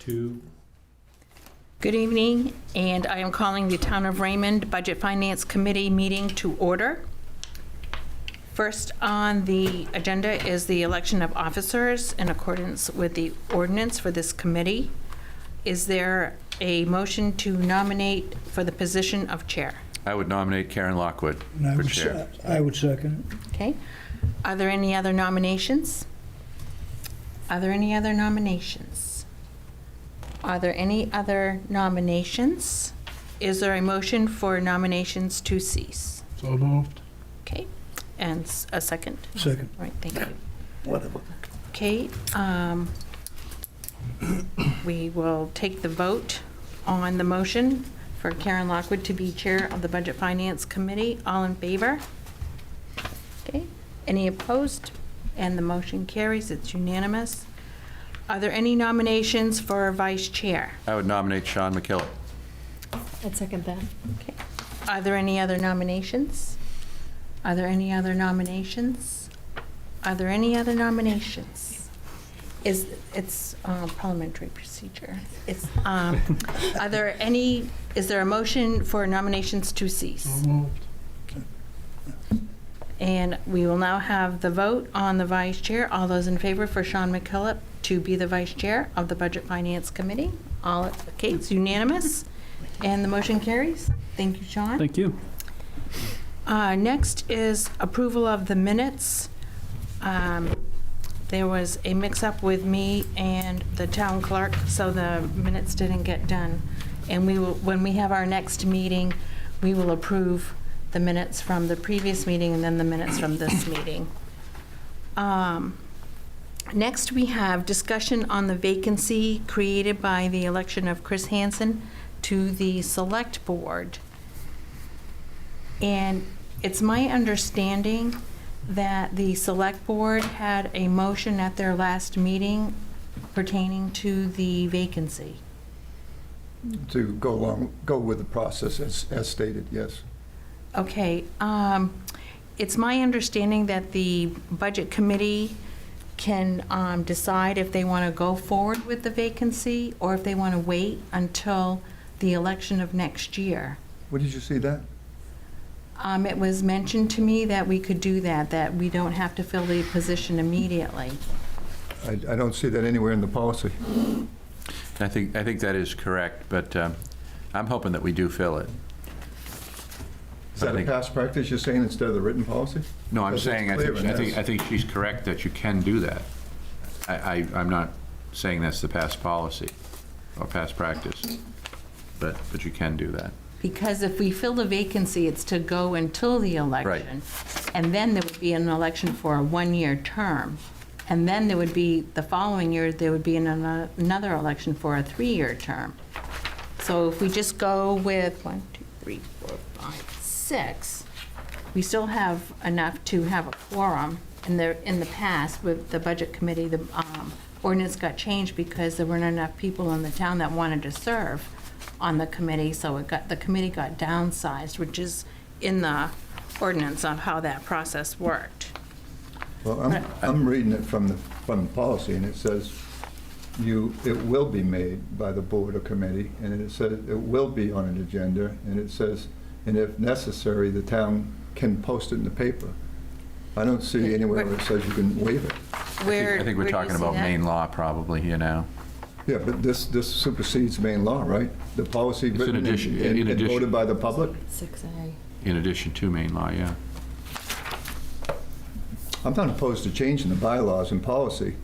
2. Good evening, and I am calling the Town of Raymond Budget Finance Committee meeting to order. First on the agenda is the election of officers in accordance with the ordinance for this committee. Is there a motion to nominate for the position of chair? I would nominate Karen Lockwood for chair. I would second it. Okay. Are there any other nominations? Are there any other nominations? Are there any other nominations? Is there a motion for nominations to cease? So moved. Okay, and a second? Second. All right, thank you. Whatever. Okay, we will take the vote on the motion for Karen Lockwood to be chair of the Budget Finance Committee. All in favor? Okay, any opposed? And the motion carries, it's unanimous. Are there any nominations for vice chair? I would nominate Sean McKillop. I'd second that. Okay. Are there any other nominations? Are there any other nominations? Are there any other nominations? It's parliamentary procedure. Are there any, is there a motion for nominations to cease? So moved. And we will now have the vote on the vice chair. All those in favor for Sean McKillop to be the vice chair of the Budget Finance Committee? All, okay, it's unanimous, and the motion carries. Thank you, Sean. Thank you. Next is approval of the minutes. There was a mix-up with me and the town clerk, so the minutes didn't get done. And we will, when we have our next meeting, we will approve the minutes from the previous meeting and then the minutes from this meeting. Next, we have discussion on the vacancy created by the election of Chris Hansen to the Select Board. And it's my understanding that the Select Board had a motion at their last meeting pertaining to the vacancy. To go with the process as stated, yes. Okay, it's my understanding that the Budget Committee can decide if they want to go forward with the vacancy or if they want to wait until the election of next year. Where did you see that? It was mentioned to me that we could do that we don't have to fill the position immediately. I don't see that anywhere in the policy. I think that is correct, but I'm hoping that we do fill it. Is that a past practice you're saying instead of the written policy? No, I'm Because saying it's clear in this. I think she's correct that you can do that. I'm not saying that's the past policy or past practice, but you can do that. Because if we fill the vacancy, it's to go until the election. And then there would be an election for a one-year term. And then there would be, the following year, there would be another election for a three-year term. So if we just go with 1, 2, 3, 4, 5, 6, we still have enough to have a quorum. In the past, with the Budget Committee, the ordinance got changed because there weren't enough people in the town that wanted to serve on the committee, so the committee got downsized, which is in the ordinance of how that process worked. Well, I'm reading it from the policy, and it says it will be made by the board or committee, and it says it will be on an agenda, and it says, and if necessary, the town can post it in the paper. I don't see anywhere where it says you can waive it. I think we're talking about Maine law probably here now. Yeah, but this supersedes main law, right? The policy It's in written addition- and in addition. voted by the public? 6A. In addition to Maine law, yeah. I'm not opposed to changing the bylaws and policy,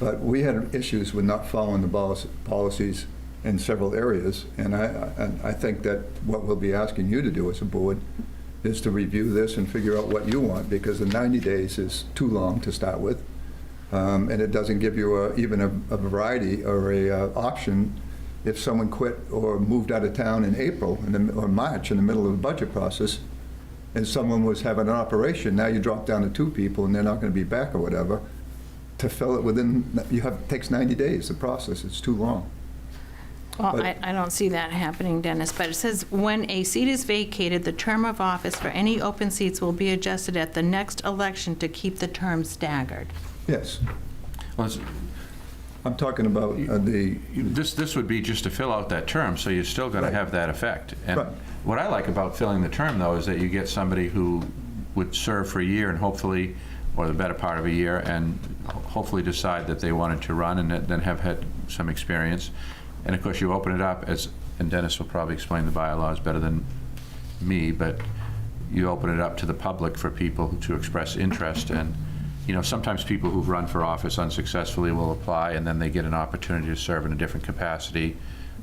but we had issues with not following the policies in several areas, and I think that what we'll be asking you to do as a board is to review this and figure out what you want, because the 90 days is too long to start with, and it doesn't give you even a variety or a option if someone quit or moved out of town in April or March in the middle of the budget process, and someone was having an operation, now you drop down to 2 people and they're not going to be back or whatever, to fill it within, it takes 90 days, the process, it's too long. Well, I don't see that happening, Dennis, but it says, when a seat is vacated, the term of office for any open seats will be adjusted at the next election to keep the term staggered. Yes. Well, I'm talking about the, This would be just to fill out that term, so you're still going to Right. have that effect. And Right. what I like about filling the term, though, is that you get somebody who would serve for a year and hopefully, or the better part of a year, and hopefully decide that they wanted to run and then have had some experience. And of course, you open it up, and Dennis will probably explain the bylaws better than me, but you open it up to the public for people to express interest. And, you know, sometimes people who've run for office unsuccessfully will apply, and then they get an opportunity to serve in a different capacity.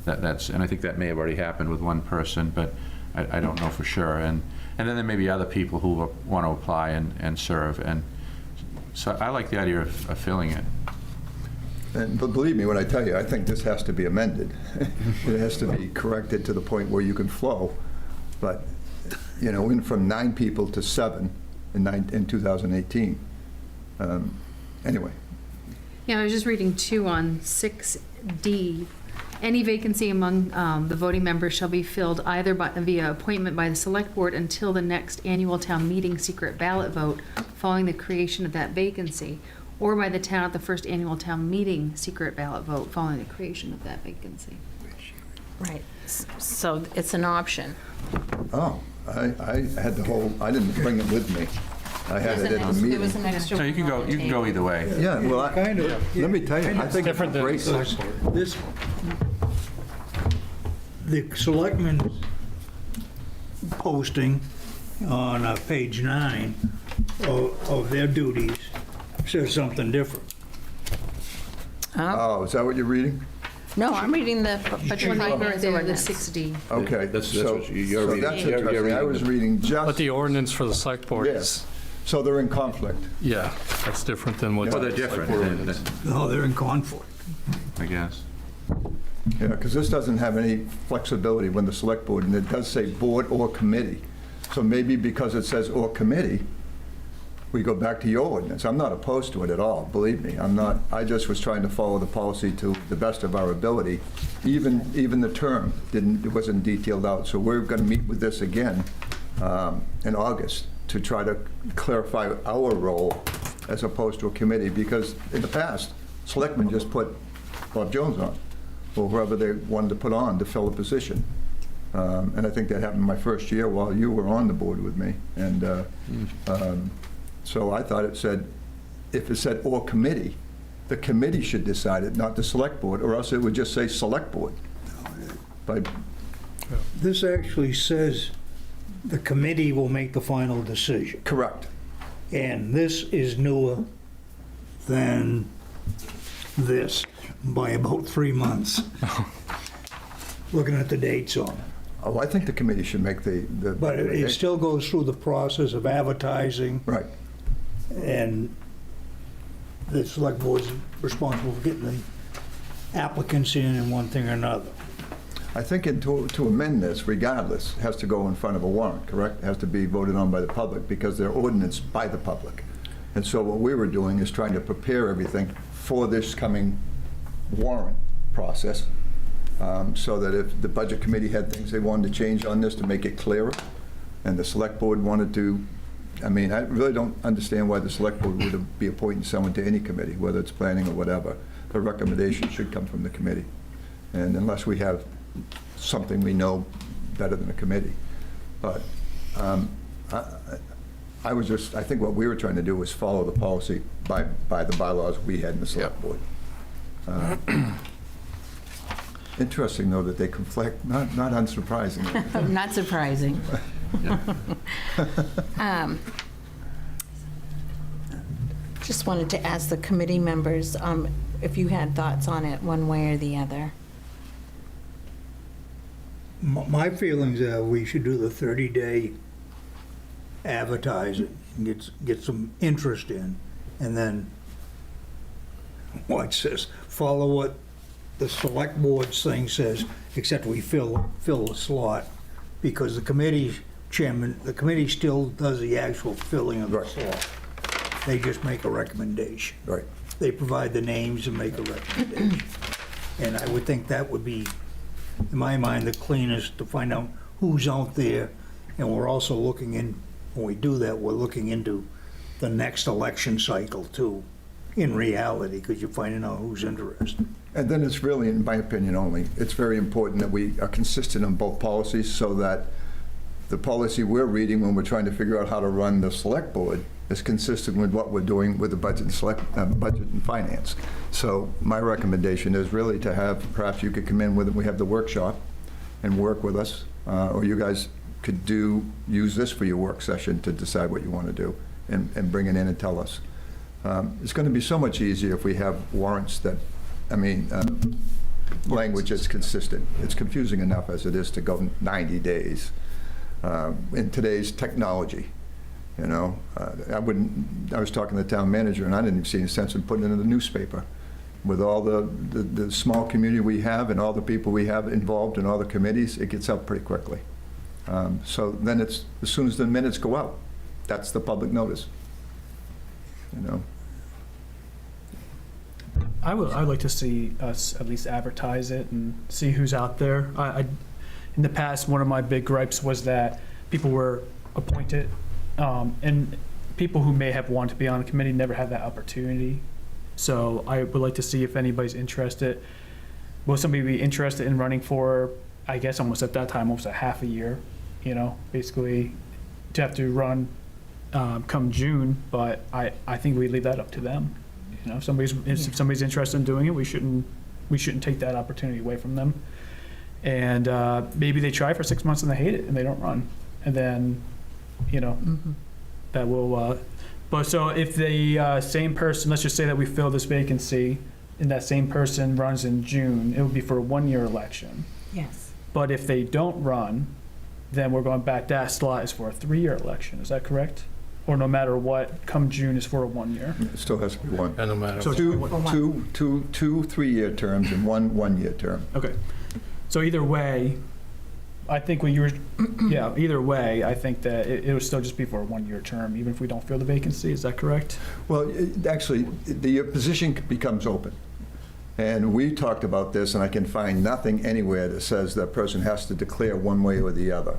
And I think that may have already happened with one person, but I don't know for sure. And then there may be other people who want to apply and serve. And so I like the idea of filling it. but believe me when I tell you, I think this has to be amended. It has to be corrected to the point where you can flow. But, you know, went from 9 people to 7 in 2018. Anyway, Yeah, I was just reading too on 6D. Any vacancy among the voting members shall be filled either via appointment by the select board until the next annual town meeting secret ballot vote following the creation of that vacancy, or by the town at the first annual town meeting secret ballot vote following the creation of that vacancy. Right. So it's an option. oh, I had the whole, I didn't bring it with me. I had it at the There was meeting. an extra. So you can go either way. Yeah, well, Kind of. let me tell you, I think it's Different than great. select board. This, the selectmen's posting on page 9 of their duties says something different. Oh, is that what you're reading? No, I'm reading the budget Right finance there, the ordinance. 6D. Okay. That's so- what you're so reading. that's You're interesting. I reading was the- reading But just, the ordinance for the select board is, yes. So they're in conflict. yeah, that's different than what. Well, they're different, No, they're in conflict. I guess. Yeah, because this doesn't have any flexibility when the select board, and it does say board or committee. So maybe because it says or committee, we go back to your ordinance. I'm not opposed to it at all, believe me. I'm not, I just was trying to follow the policy to the best of our ability. Even the term it wasn't detailed out. So we're going to meet with this again in August to try to clarify our role as opposed to a committee, because in the past, selectmen just put Bob Jones on, or whoever they wanted to put on to fill a position. And I think that happened my first year while you were on the board with me. And so I thought it said, if it said or committee, the committee should decide it, not the select board, or else it would just say select board. But This actually says the committee will make the final decision. correct. And this is newer than this by about 3 months. Looking at the dates on it. Oh, I think the committee should make the. But it still goes through the process of advertising, Right. and the select board's responsible for getting the applicants in one thing or another. I think to amend this, regardless, has to go in front of a warrant, correct? It has to be voted on by the public because they're ordinanced by the public. And so what we were doing is trying to prepare everything for this coming warrant process, so that if the budget committee had things they wanted to change on this to make it clearer, and the select board wanted to, I mean, I really don't understand why the select board would be appointing someone to any committee, whether it's planning or whatever. The recommendation should come from the committee. And unless we have something we know better than a committee. But I think what we were trying to do was follow the policy by the bylaws we had in the select board. Interesting, though, that they conflict, not unsurprising. Not surprising. Just wanted to ask the committee members if you had thoughts on it one way or the other. My feelings are we should do the 30-day advertising, get some interest in, and then, watch this, follow what the select board's thing says, except we fill the slot, because the committee chairman, the committee still does the actual filling of the Right. slot. They just make a recommendation. Right. They provide the names and make a recommendation. And I would think that would be, in my mind, the cleanest to find out who's out there. And we're also looking in, when we do that, we're looking into the next election cycle too. in reality, because you're finding out who's interested. And then it's really, in my opinion only, it's very important that we are consistent on both policies so that the policy we're reading when we're trying to figure out how to run the select board is consistent with what we're doing with the budget and finance. So my recommendation is really to have, perhaps you could come in with, we have the workshop and work with us, or you guys could use this for your work session to decide what you want to do and bring it in and tell us. It's going to be so much easier if we have warrants that, language that's consistent. It's confusing enough as it is to go 90 days in today's technology. You know, I was talking to the town manager, and I didn't even see any sense in putting it in the newspaper. With all the small community we have and all the people we have involved in all the committees, it gets out pretty quickly. So then it's, as soon as the minutes go out, that's the public notice. You know. I'd like to see us at least advertise it and see who's out there. In the past, one of my big gripes was that people were appointed, and people who may have wanted to be on a committee never had that opportunity. So I would like to see if anybody's interested. Will somebody be interested in running for, I guess almost at that time, almost a half a year, you know, basically to have to run come June, but I think we leave that up to them. You know, if somebody's interested in doing it, we shouldn't take that opportunity away from them. And maybe they try for 6 months and they hate it and they don't run, and then, you know, that will. But so if the same person, let's just say that we fill this vacancy, and that same person runs in June, it would be for a 1-year election. Yes. But if they don't run, then we're going back. That slot is for a 3-year election. Is that correct? Or no matter what, come June is for a 1 year. It still has to be one. And no matter So what. two 3-year terms and one 1-year term. Okay. So either way, I think when you were, yeah, either way, I think that it would still just be for a 1-year term, even if we don't fill the vacancy. Is that correct? Well, actually, the position becomes open. And we talked about this, and I can find nothing anywhere that says that person has to declare one way or the other.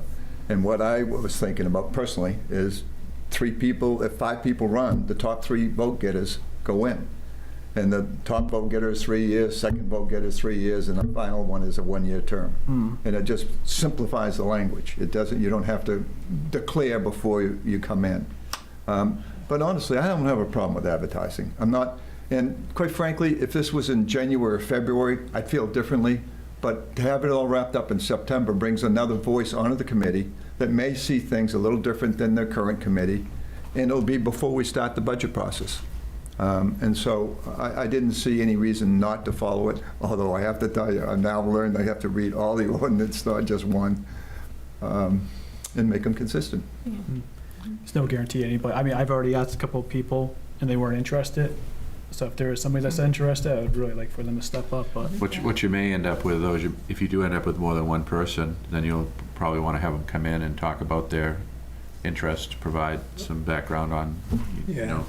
And what I was thinking about personally is 3 people, if 5 people run, the top 3 vote getters go in. And the top vote getter is 3 years, second vote getter is 3 years, and the final one is a 1-year term. And it just simplifies the language. It doesn't, you don't have to declare before you come in. But honestly, I don't have a problem with advertising. I'm not, and quite frankly, if this was in January or February, I'd feel differently. But to have it all wrapped up in September brings another voice onto the committee that may see things a little different than their current committee, and it'll be before we start the budget process. And so I didn't see any reason not to follow it, although I have to tell you, I've now learned I have to read all the ordinance, not just one, and make them consistent. There's no guarantee anybody. I mean, I've already asked a couple of people, and they weren't interested. So if there is somebody that's interested, I would really like for them to step up. But What you may end up with, though, is if you do end up with more than one person, then you'll probably want to have them come in and talk about their interest, provide some background on, you know,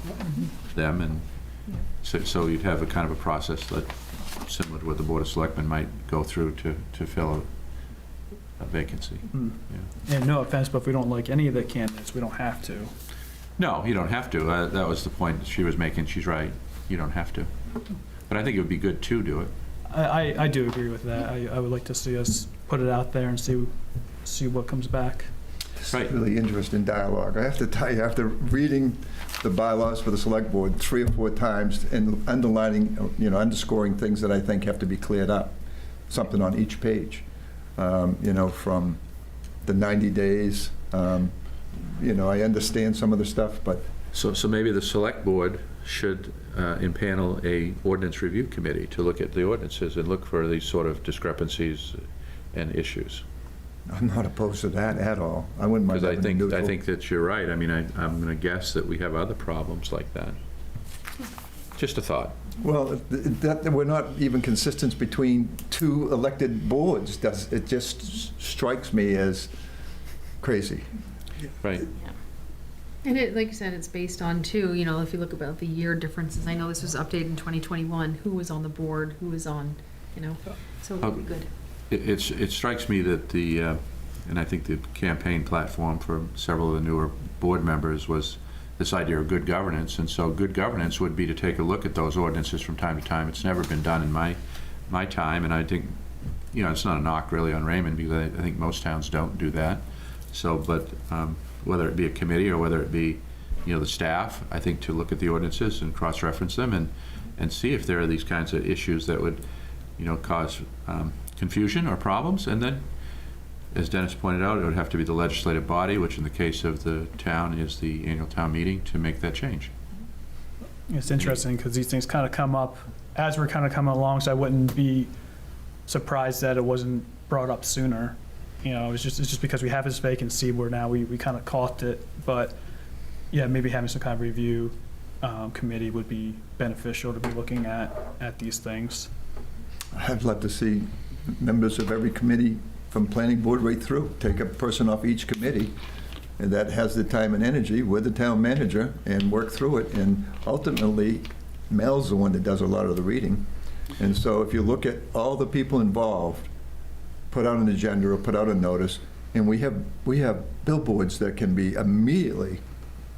them, and so you'd have a kind of a process that similar to what the Board of Selectmen might go through to fill a vacancy. Yeah. and no offense, but if we don't like any of the candidates, we don't have to. No, you don't have to. That was the point she was making. She's right. You don't have to. But I think it would be good to do it. I do agree with that. I would like to see us put it out there and see what comes back. It's Right. really interesting dialogue. I have to tell you, after reading the bylaws for the select board 3 or 4 times and underlining, you know, underscoring things that I think have to be cleared up, something on each page, you know, from the 90 days, you know, I understand some of the stuff, but So maybe the select board should impanel a ordinance review committee to look at the ordinances and look for these sort of discrepancies and issues. I'm not opposed to that at all. I wouldn't mind Because having a neutral. I think that you're right. I mean, I'm going to guess that we have other problems like that. Just a thought. Well, that we're not even consistent between 2 elected boards. It just strikes me as crazy. Right. And it, like you said, it's based on too, you know, if you look about the year differences, I know this was updated in 2021, who was on the board, who was on, you know, so it would be good. It strikes me that and I think the campaign platform for several of the newer board members was this idea of good governance, and so good governance would be to take a look at those ordinances from time to time. It's never been done in my time, and I think, you know, it's not a knock really on Raymond, because I think most towns don't do that. So, but whether it be a committee or whether it be, you know, the staff, I think to look at the ordinances and cross-reference them and see if there are these kinds of issues that would, you know, cause confusion or problems. And then, as Dennis pointed out, it would have to be the legislative body, which in the case of the town is the annual town meeting, to make that change. It's interesting because these things kind of come up as we're kind of coming along, so I wouldn't be surprised that it wasn't brought up sooner. You know, it's just because we have this vacancy where now we kind of caught it, but yeah, maybe having some kind of review committee would be beneficial to be looking at these things. I'd love to see members of every committee from planning board right through, take a person off each committee and that has the time and energy with the town manager and work through it. And ultimately, Mel's the one that does a lot of the reading. And so if you look at all the people involved, put out an agenda or put out a notice, and we have billboards that can be immediately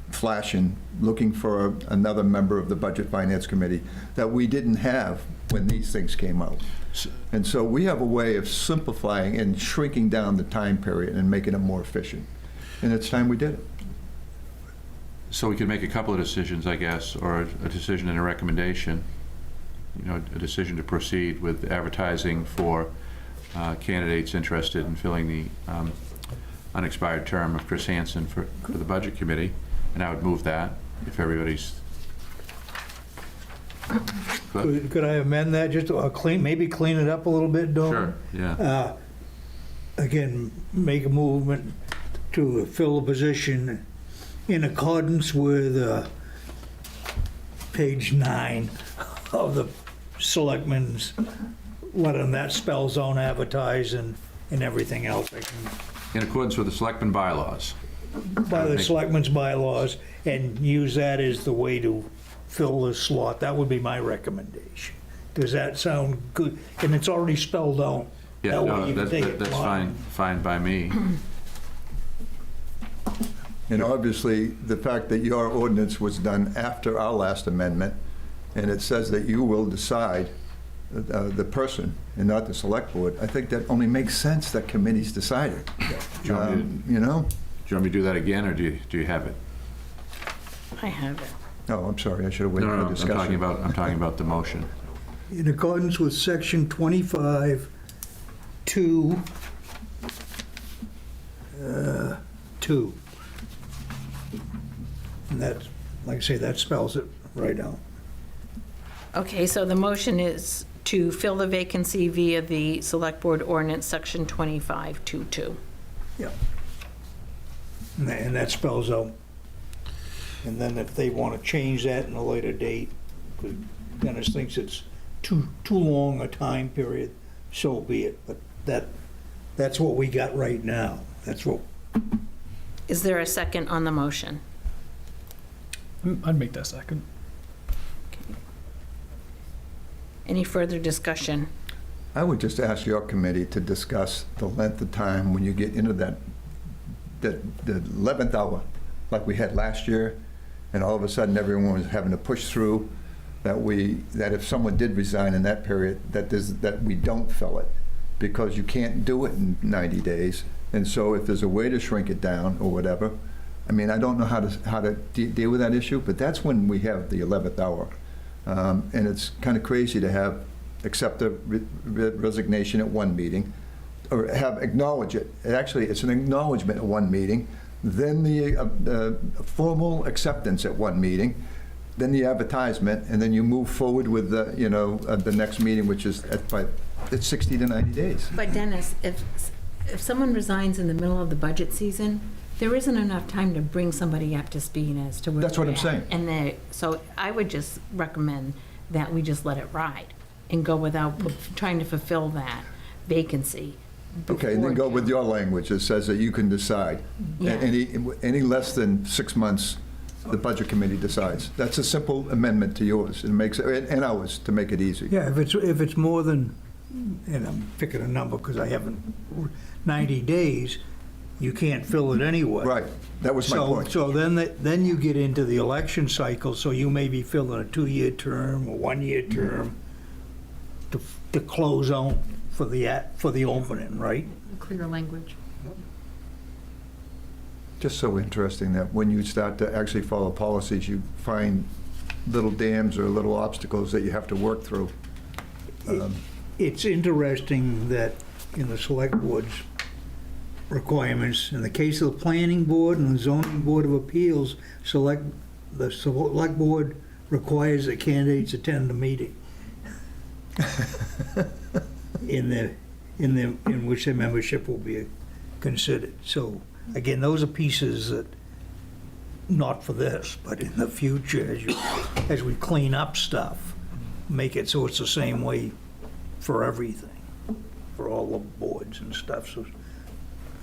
flashing, looking for another member of the Budget Finance Committee that we didn't have when these things came out. And so we have a way of simplifying and shrinking down the time period and making it more efficient. And it's time we did it. So we could make a couple of decisions, I guess, or a decision and a recommendation. You know, a decision to proceed with advertising for candidates interested in filling the unexpired term of Chris Hansen for the Budget Committee, and I would move that if everybody's. Could I amend that, just maybe clean it up a little bit, Dawn? Sure, yeah. Again, make a movement to fill a position in accordance with page 9 of the Selectmen's letter, and that spells on advertise and everything else. In accordance with the Selectmen bylaws. By the Selectmen's bylaws, and use that as the way to fill the slot. That would be my recommendation. Does that sound good? And it's already spelled out. Yeah, That way no, you can take it that's blind. fine by me. And obviously, the fact that your ordinance was done after our last amendment, and it says that you will decide the person and not the select board, I think that only makes sense that committees decide it. Do you want me You know? to do that again, or do you have it? I have it. Oh, I'm sorry, I should have waited No, for I'm discussion. talking about the motion. In accordance with section 25, 2, 2. And that, like I say, that spells it right out. Okay, so the motion is to fill the vacancy via the Select Board Ordinance, Section 2522. Yeah. And that spells out. And then if they want to change that in a later date, because Dennis thinks it's too long a time period, so be it. But that's what we got right now. That's what. Is there a second on the motion? I'd make that second. Any further discussion? I would just ask your committee to discuss the length of time when you get into the 11th hour, like we had last year, and all of a sudden everyone was having to push through, that if someone did resign in that period, that we don't fill it, because you can't do it in 90 days. And so if there's a way to shrink it down or whatever, I mean, I don't know how to deal with that issue, but that's when we have the 11th hour. And it's kind of crazy to accept a resignation at one meeting, or acknowledge it. Actually, it's an acknowledgement at one meeting, then the formal acceptance at one meeting, then the advertisement, and then you move forward with the next meeting, which is it's 60 to 90 days. But Dennis, if someone resigns in the middle of the budget season, there isn't enough time to bring somebody up to speed as to where That's what they're I'm at. saying. And so I would just recommend that we just let it ride and go without trying to fulfill that vacancy. Okay, and then go with your language that says that you can decide. Yeah. Any less than 6 months, the Budget Committee decides. That's a simple amendment to yours, and ours, to make it easy. Yeah, if it's more than, and I'm picking a number because I haven't, 90 days, you can't fill it anyway. Right, that was my point. So then you get into the election cycle, so you may be filling a 2-year term, a 1-year term to close out for the opening, right? Clear language. Just so interesting that when you start to actually follow policies, you find little dams or little obstacles that you have to work through. It's interesting that in the select board's requirements, in the case of the planning board and the zoning board of appeals, the select board requires that candidates attend the meeting in which their membership will be considered. So again, those are pieces that, not for this, but in the future, as we clean up stuff, make it so it's the same way for everything, for all the boards and stuff, so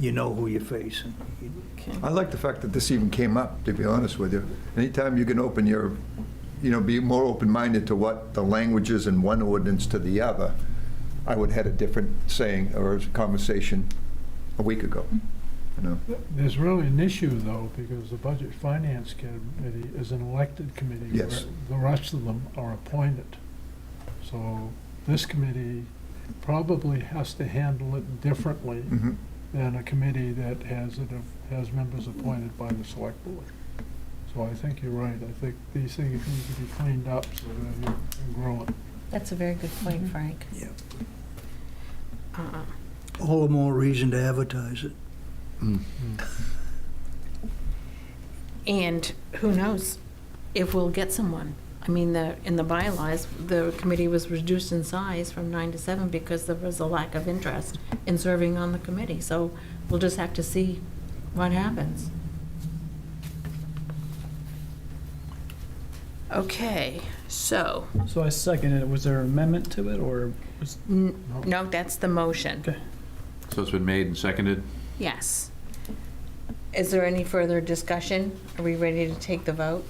you know who you're facing. I like the fact that this even came up, to be honest with you. Anytime you can open your, be more open-minded to what the language is in one ordinance to the other, I would have had a different saying or conversation a week ago. There's really an issue, though, because the Budget Finance Committee is an elected committee. Yes. where the rest of them are appointed. So this committee probably has to handle it differently Mhm. than a committee that has members appointed by the select board. So I think you're right. I think these things need to be cleaned up so that you can grow it. That's a very good point, Frank. Yeah. Uh-uh. All the more reason to advertise it. And who knows if we'll get someone. I mean, in the bylaws, the committee was reduced in size from 9 to 7 because there was a lack of interest in serving on the committee. So we'll just have to see what happens. Okay, so, So I seconded it. Was there an amendment to it, or was, no, that's the motion. okay. So it's been made and seconded? Yes. Is there any further discussion? Are we ready to take the vote?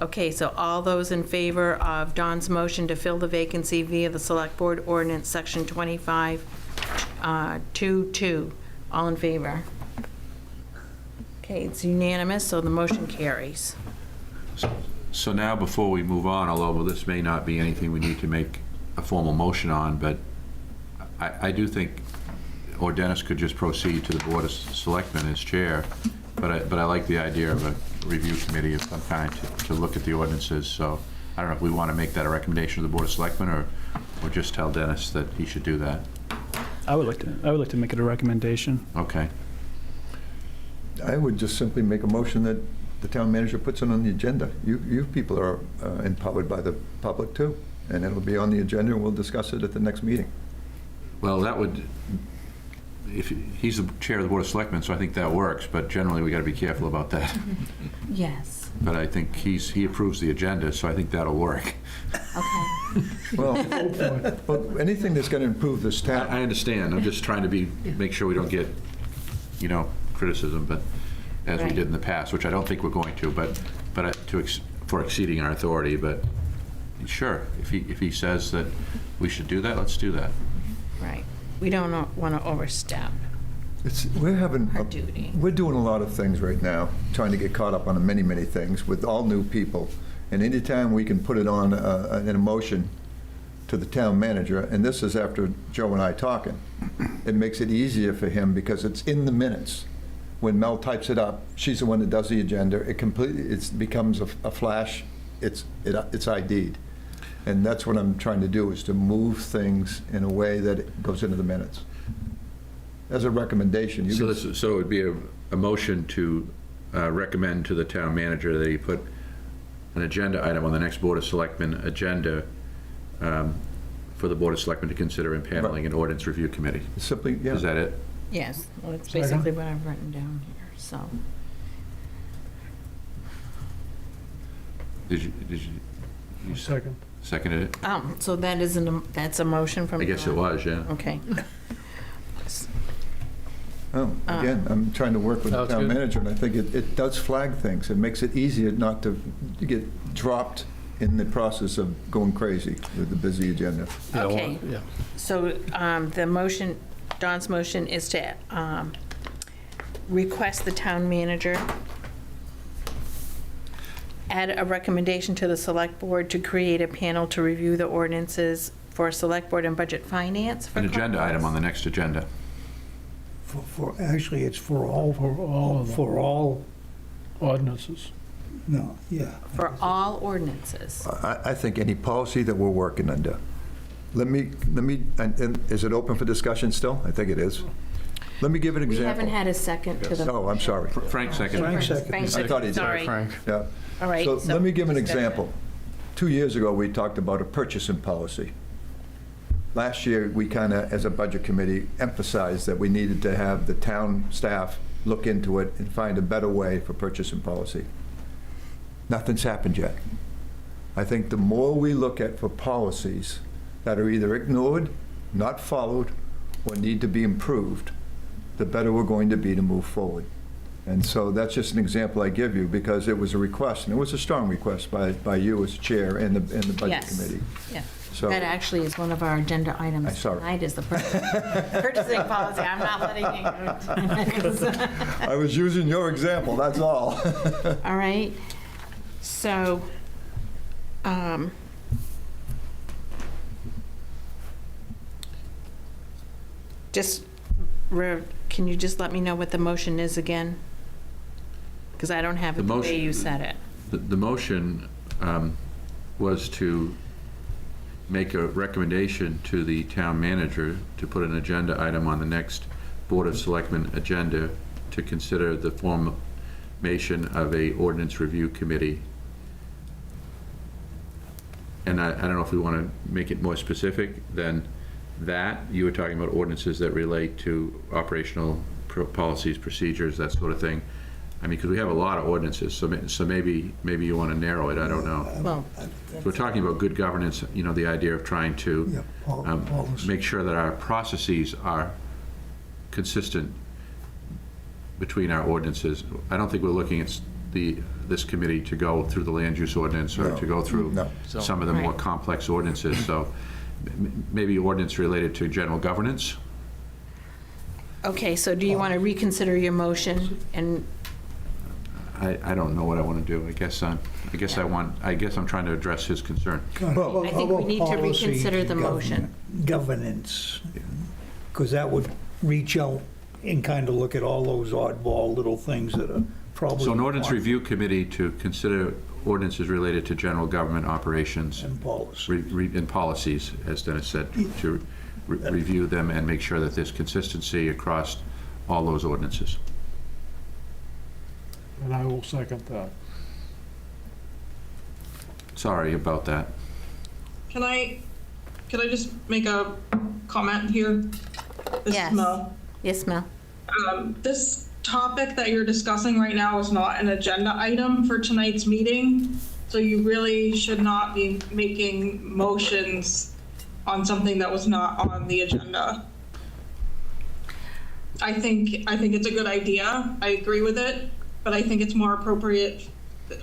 Okay, so all those in favor of Don's motion to fill the vacancy via the Select Board Ordinance, Section 25-2-2, all in favor? Okay, it's unanimous, so the motion carries. So now, before we move on, although this may not be anything we need to make a formal motion on, but I do think, or Dennis could just proceed to the Board of Selectmen as chair, but I like the idea of a review committee of some kind to look at the ordinances. So I don't know if we want to make that a recommendation to the Board of Selectmen, or just tell Dennis that he should do that. I would like to make it a recommendation. Okay. I would just simply make a motion that the town manager puts it on the agenda. You people are empowered by the public too, and it'll be on the agenda, and we'll discuss it at the next meeting. Well, that would, if he's the chair of the Board of Selectmen, so I think that works, but generally we got to be careful about that. Yes, But I think he approves the agenda, so I think that'll work. okay. Well, anything that's going to improve this town. I understand, I'm just trying to make sure we don't get, criticism, but, as we Right. did in the past, which I don't think we're going to, but for exceeding our authority, but sure, if he says that we should do that, let's do that. Right. We don't want to overstep our duty. We're doing a lot of things right now, trying to get caught up on many, many things with all new people. And anytime we can put it on an emotion to the town manager, and this is after Joe and I talking, it makes it easier for him because it's in the minutes. When Mel types it up, she's the one that does the agenda. It becomes a flash. It's ID'd. And that's what I'm trying to do, is to move things in a way that it goes into the minutes. As a recommendation, So it would be a motion to recommend to the town manager that he put an agenda item on the next Board of Selectmen agenda for the Board of Selectmen to consider impaneling an ordinance review committee. simply, yeah. Is that it? Yes, well, it's Second. basically what I've written down here, so. Did you Second. seconded it? So that's a motion from. I guess it was, yeah. Okay. Again, I'm trying to work with the Sounds town good. manager, and I think it does flag things. It makes it easier not to get dropped in the process of going crazy with the busy agenda. Yeah, well, Okay. yeah. So the motion, Don's motion is to request the town manager add a recommendation to the select board to create a panel to review the ordinances for select board and budget finance. For An agenda item on the next agenda. Actually, it's for all, For all of them. for all, Ordinances. no, yeah. For all ordinances. I think any policy that we're working under. Let me, and is it open for discussion still? I think it is. Let me give an We example. haven't had a second to the. Oh, I'm sorry. Frank second. Frank seconded. I thought he did. Sorry. Frank. Yeah. All right. So let me give an discussion. example. 2 years ago, we talked about a purchasing policy. Last year, we kind of, as a budget committee, emphasized that we needed to have the town staff look into it and find a better way for purchasing policy. Nothing's happened yet. I think the more we look at for policies that are either ignored, not followed, or need to be improved, the better we're going to be to move forward. And so that's just an example I give you because it was a request, and it was a strong request by you as chair and the budget Yes. committee. Yeah. So That actually is one of our agenda I items saw it. tonight is the purchasing policy. I'm not letting you. I was using your example, that's all. All right. So, can you just let me know what the motion is again? Because I don't have it The the way motion- you said it. The motion was to make a recommendation to the town manager to put an agenda item on the next Board of Selectmen agenda to consider the formation of a ordinance review committee. And I don't know if we want to make it more specific than that. You were talking about ordinances that relate to operational policies, procedures, that sort of thing. I mean, because we have a lot of ordinances, so maybe you want to narrow it, I don't know. Well, We're talking about good governance, you know, the idea of trying to Yeah, policy. make sure that our processes are consistent between our ordinances. I don't think we're looking at this committee to go through the land use ordinance or to go through No. some of the more Right. complex ordinances. So maybe ordinance related to general governance. okay, so do you want to reconsider your motion and I don't know what I want to do. I guess I'm trying to address his concern. Well, I think we need to reconsider the motion. Governance, because that would reach out and kind of look at all those oddball little things that are probably. So an ordinance review committee to consider ordinances related to general government operations And policy. and policies, as Dennis said, to review them and make sure that there's consistency across all those ordinances. And I will second that. Sorry about that. Can I just make a comment here? This Yes. is Mel. Yes, Mel? This topic that you're discussing right now is not an agenda item for tonight's meeting, so you really should not be making motions on something that was not on the agenda. I think it's a good idea. I agree with it, but I think it's more appropriate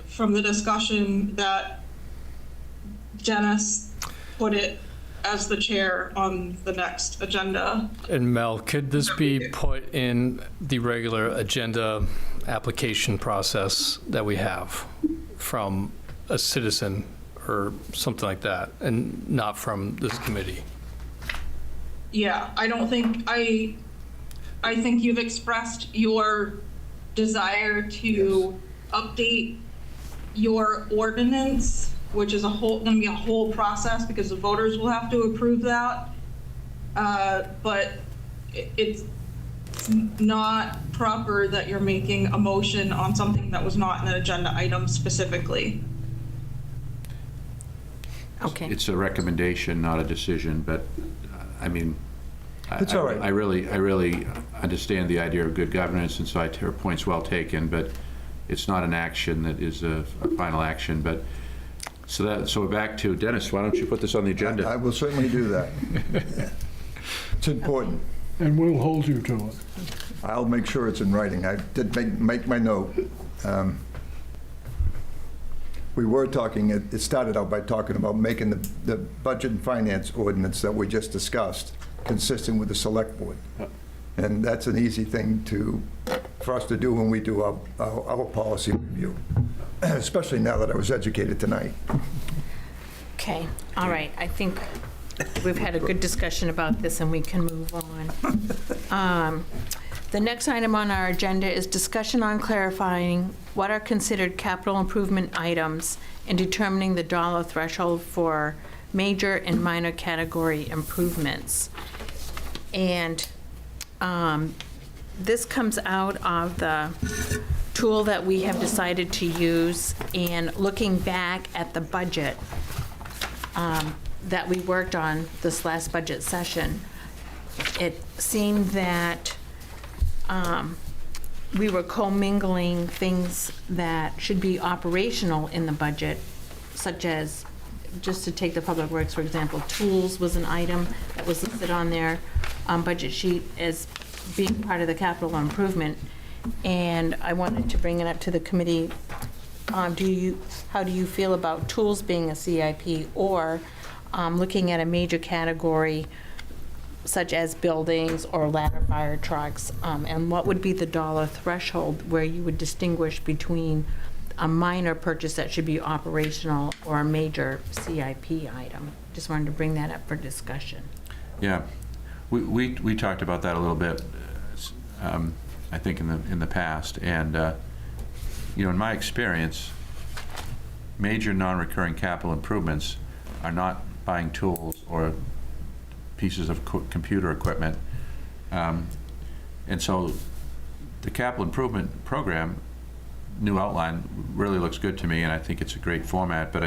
from the discussion that Dennis put it as the chair on the next agenda. And Mel, could this be put in the regular agenda application process that we have from a citizen or something like that, and not from this committee? Yeah, I think you've expressed your desire to update your ordinance, which is going to be a whole process because the voters will have to approve that. But it's not proper that you're making a motion on something that was not an agenda item specifically. Okay. It's a recommendation, not a decision, but, I mean, It's all right. I really understand the idea of good governance, and so her point's well taken, but it's not an action that is a final action. But, so we're back to Dennis, why don't you put this on the I agenda? will certainly do that. It's important. And we'll hold you to it. I'll make sure it's in writing. I did make my note. We were talking, it started out by talking about making the budget and finance ordinance that we just discussed consistent with the select board. And that's an easy thing to for us to do when we do our policy review, especially now that I was educated tonight. Okay, all right, I think we've had a good discussion about this and we can move on. The next item on our agenda is discussion on clarifying what are considered capital improvement items and determining the dollar threshold for major and minor category improvements. And this comes out of the tool that we have decided to use, and looking back at the budget that we worked on this last budget session, it seemed that we were commingling things that should be operational in the budget, such as, just to take the public works, for example, tools was an item that was listed on their budget sheet as being part of the capital improvement. And I wanted to bring it up to the committee. How do you feel about tools being a CIP, or looking at a major category such as buildings or ladder fire trucks? And what would be the dollar threshold where you would distinguish between a minor purchase that should be operational or a major CIP item? Just wanted to bring that up for discussion. Yeah, we talked about that a little bit, I think in the past, and in my experience, major non-recurring capital improvements are not buying tools or pieces of computer equipment, and so the capital improvement program new outline really looks good to me, and I think it's a great format, but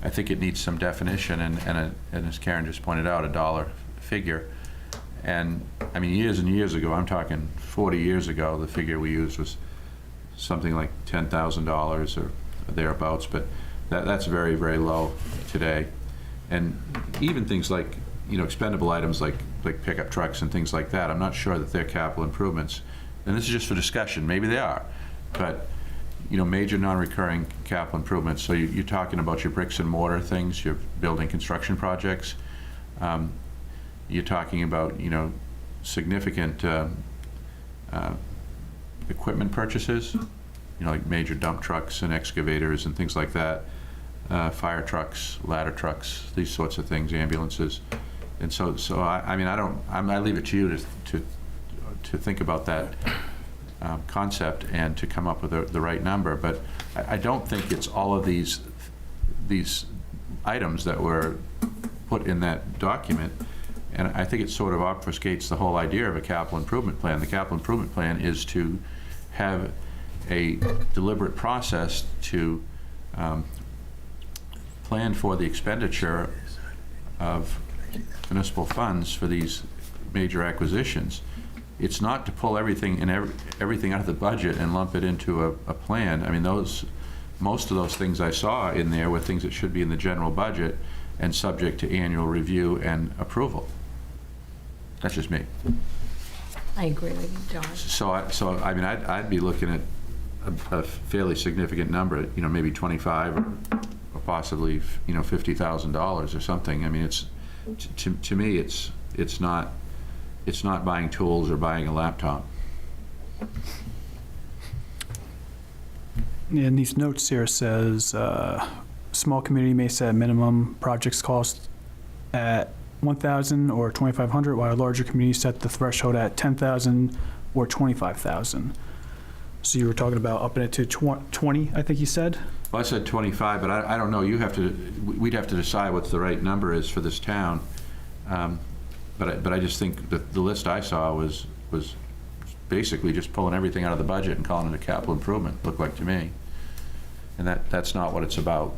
I think it needs some definition, and as Karen just pointed out, a dollar figure. And I mean, years and years ago, I'm talking 40 years ago, the figure we used was something like $10,000 or thereabouts, but that's very, very low today. And even things like, expendable items like pickup trucks and things like that, I'm not sure that they're capital improvements. And this is just for discussion, maybe they are, but major non-recurring capital improvements, so you're talking about your bricks and mortar things, your building construction projects, you're talking about, significant equipment purchases, like major dump trucks and excavators and things like that, fire trucks, ladder trucks, these sorts of things, ambulances. And so I leave it to you to think about that concept and to come up with the right number. But I don't think it's all of these items that were put in that document. And I think it sort of obfuscates the whole idea of a capital improvement plan. The capital improvement plan is to have a deliberate process to plan for the expenditure of municipal funds for these major acquisitions. It's not to pull everything out of the budget and lump it into a plan. I mean, most of those things I saw in there were things that should be in the general budget and subject to annual review and approval. That's just me. I agree with you, John. So I'd be looking at a fairly significant number, maybe 25 or possibly, $50,000 or something. I mean, it's to me, it's not buying tools or buying a laptop. And these notes here says, small community may set minimum projects cost at $1,000 or $2,500, while a larger community set the threshold at $10,000 or $25,000. So you were talking about upping it to 20, I think you said? Well, I said 25, but I don't know. We'd have to decide what the right number is for this town. But I just think that the list I saw was basically just pulling everything out of the budget and calling it a capital improvement, looked like to me. And that's not what it's about.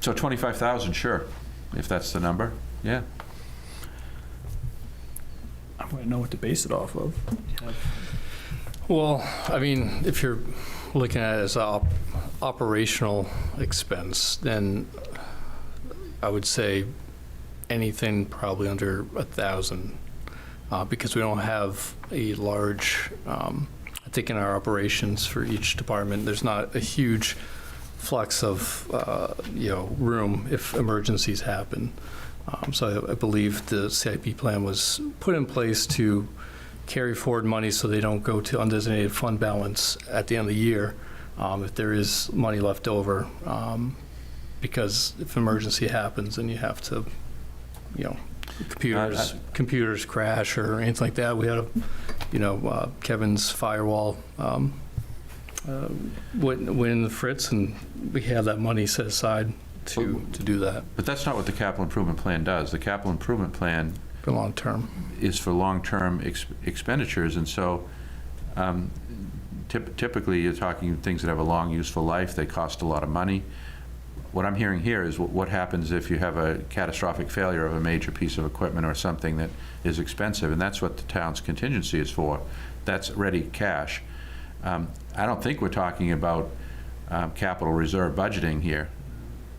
So 25,000, sure, if that's the number, yeah. I wouldn't know what to base it off of. Well, I mean, if you're looking at it as an operational expense, then I would say anything probably under 1,000, because we don't have a large, I think in our operations for each department, there's not a huge flux of, room if emergencies happen. So I believe the CIP plan was put in place to carry forward money so they don't go to undesignated fund balance at the end of the year if there is money left over. Because if an emergency happens and you have to, computers crash or anything like that. We had Kevin's firewall went in the fritz, and we had that money set aside to do that But that's not what the capital improvement plan does. The capital improvement plan for long term. is for long-term expenditures, and so typically you're talking things that have a long useful life, they cost a lot of money. What I'm hearing here is what happens if you have a catastrophic failure of a major piece of equipment or something that is expensive, and that's what the town's contingency is for. That's ready cash. I don't think we're talking about capital reserve budgeting here.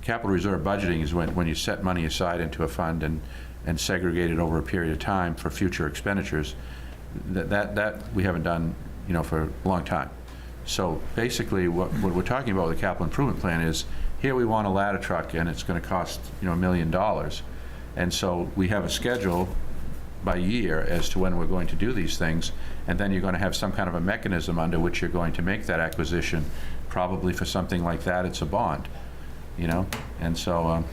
Capital reserve budgeting is when you set money aside into a fund and segregate it over a period of time for future expenditures. That we haven't done, for a long time. So basically, what we're talking about with the capital improvement plan is, here we want a ladder truck, and it's going to cost, $1 million. And so we have a schedule by year as to when we're going to do these things, and then you're going to have some kind of a mechanism under which you're going to make that acquisition. Probably for something like that, it's a bond, And so,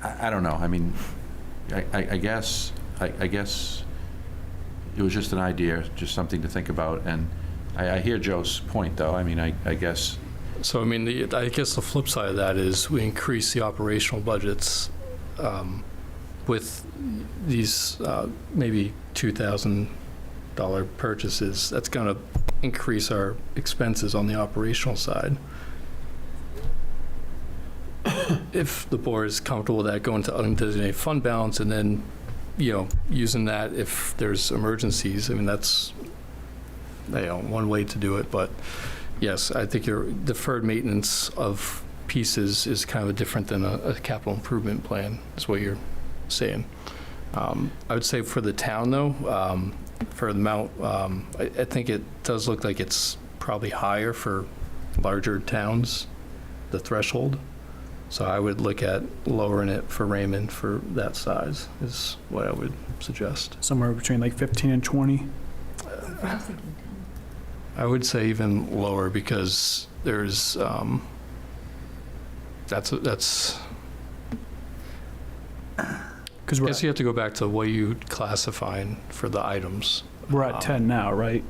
I don't know. I mean, I guess it was just an idea, just something to think about. And I hear Joe's point, though. I mean, I guess. So, I guess the flip side of that is we increase the operational budgets with these maybe $2,000 purchases. That's going to increase our expenses on the operational side. If the board is comfortable with that, going to undesignated fund balance and then, using that if there's emergencies, that's, one way to do it. But yes, I think your deferred maintenance of pieces is kind of different than a capital improvement plan, is what you're saying. I would say for the town, though, for the amount, I think it does look like it's probably higher for larger towns, the threshold. So I would look at lowering it for Raymond for that size, is what I would suggest. Somewhere between like 15 and 20. I would say even lower, because there's, that's. Because I guess you have to go back to what you classifying for the items. we're at 10 now, right?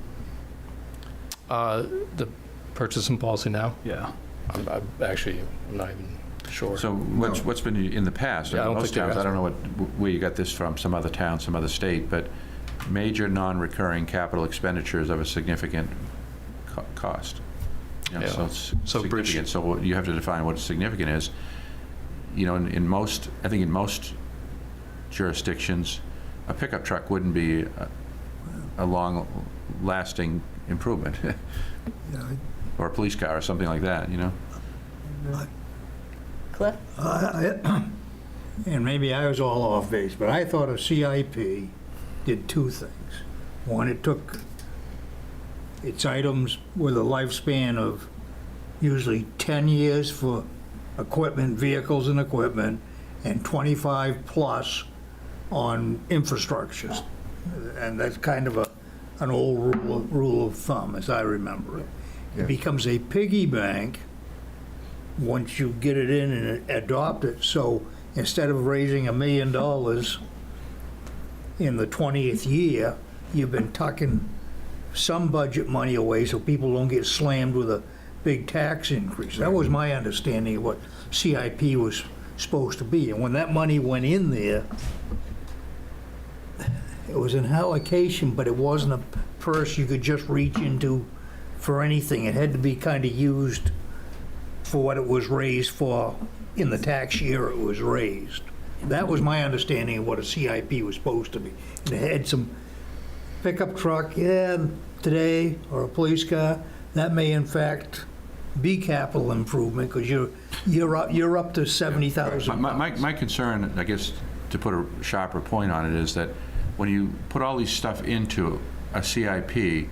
The purchasing policy now? Yeah. I'm not even sure. So what's been in the past? Yeah, I don't Most think there towns, has I don't know where you got this from, some other town, some other state, but major non-recurring capital expenditures of a significant cost. Yeah. So it's So bridge- significant. So you have to define what significant is. In most jurisdictions, a pickup truck wouldn't be a long-lasting improvement, or a police car or something like that, Cliff? And maybe I was all off base, but I thought a CIP did two things. One, it took its items with a lifespan of usually 10 years for equipment, vehicles and equipment, and 25 plus on infrastructures. And that's kind of an old rule of thumb, as I remember it. It becomes a piggy bank once you get it in and adopt it. So instead of raising $1 million in the 20th year, you've been tucking some budget money away so people don't get slammed with a big tax increase. That was my understanding of what CIP was supposed to be. And when that money went in there, it was an allocation, but it wasn't a purse you could just reach into for anything. It had to be kind of used for what it was raised for in the tax year it was raised. That was my understanding of what a CIP was supposed to be. And it had some pickup truck, today, or a police car, that may in fact be capital improvement, because you're up to 70,000. My concern, I guess, to put a sharper point on it, is that when you put all these stuff into a CIP,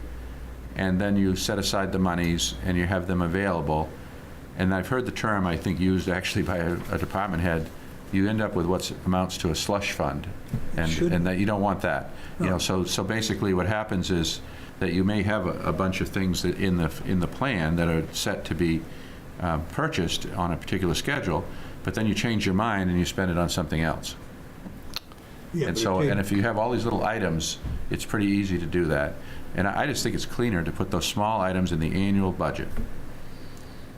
and then you set aside the monies and you have them available. And I've heard the term, I think, used actually by a department head, you end up with what amounts to a slush fund, and that you don't want that. You know, so basically what happens is that you may have a bunch of things that in the plan that are set to be purchased on a particular schedule, but then you change your mind and you spend it on something else. Yeah, And but so, okay. and if you have all these little items, it's pretty easy to do that. And I just think it's cleaner to put those small items in the annual budget,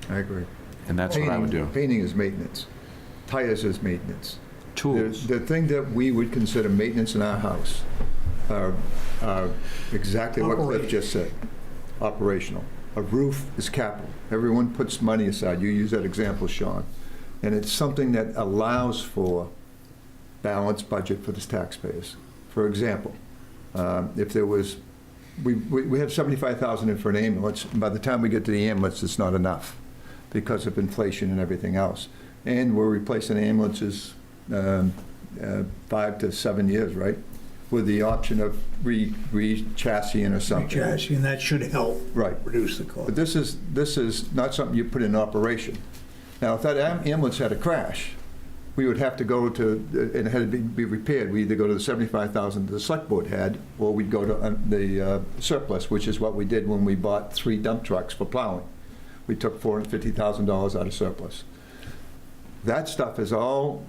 I agree. and that's what I would do. Painting is maintenance. Tires is maintenance. Tools. The thing that we would consider maintenance in our house are exactly what Cliff just said, operational. A roof is capital. Everyone puts money aside. You use that example, Sean. And it's something that allows for balanced budget for the taxpayers. For example, if there was, we have 75,000 in for an ambulance, and by the time we get to the ambulance, it's not enough because of inflation and everything else. And we're replacing ambulances 5 to 7 years, right? With the option of re-chassis or something. Chassis, and that should help Right. reduce the cost. But this is not something you put in operation. Now, if that ambulance had a crash, we would have to go to, and it had to be repaired, we either go to the 75,000 the select board had, or we'd go to the surplus, which is what we did when we bought 3 dump trucks for plowing. We took $450,000 out of surplus. That stuff is all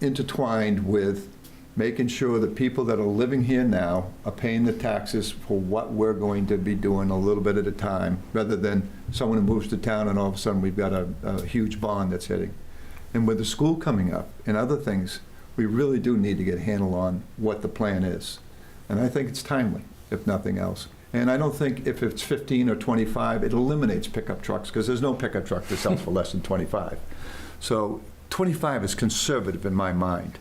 intertwined with making sure that people that are living here now are paying the taxes for what we're going to be doing a little bit at a time, rather than someone who moves to town and all of a sudden we've got a huge bond that's hitting. And with the school coming up and other things, we really do need to get a handle on what the plan is. And I think it's timely, if nothing else. And I don't think if it's 15 or 25, it eliminates pickup trucks, because there's no pickup truck that sells for less than 25. So 25 is conservative in my mind.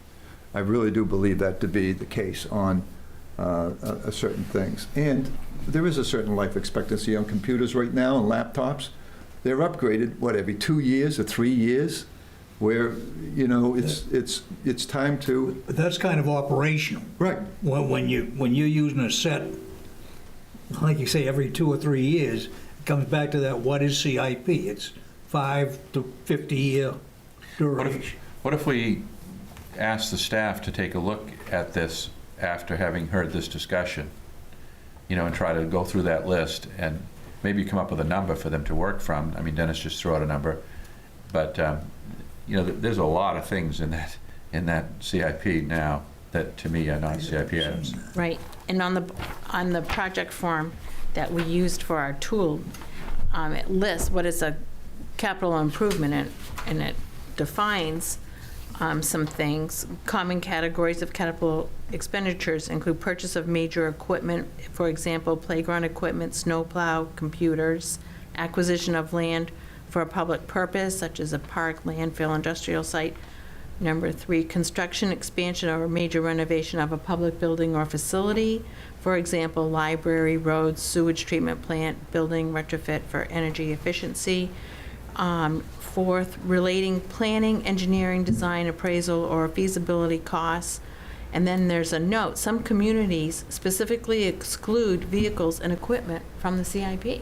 I really do believe that to be the case on certain things. And there is a certain life expectancy on computers right now and laptops. They're upgraded, what, every 2 years or 3 years? Where, you know, it's time to. But that's kind of operational. Right. When you're using a set, like you say, every 2 or 3 years, it comes back to that, what is CIP? It's 5 to 50-year duration. What if we ask the staff to take a look at this after having heard this discussion, you know, and try to go through that list and maybe come up with a number for them to work from? I mean, Dennis just threw out a number, but you know, there's a lot of things in that CIP now that to me are not CIP items. Right, and on the project form that we used for our tool, it lists what is a capital improvement, and it defines some things. Common categories of capital expenditures include purchase of major equipment, for example, playground equipment, snowplow, computers, acquisition of land for a public purpose, such as a park, landfill, industrial site. Number 3, construction, expansion, or major renovation of a public building or facility, for example, library, roads, sewage treatment plant, building retrofit for energy efficiency. 4th, relating planning, engineering, design, appraisal, or feasibility costs. And then there's a note, some communities specifically exclude vehicles and equipment from the CIP.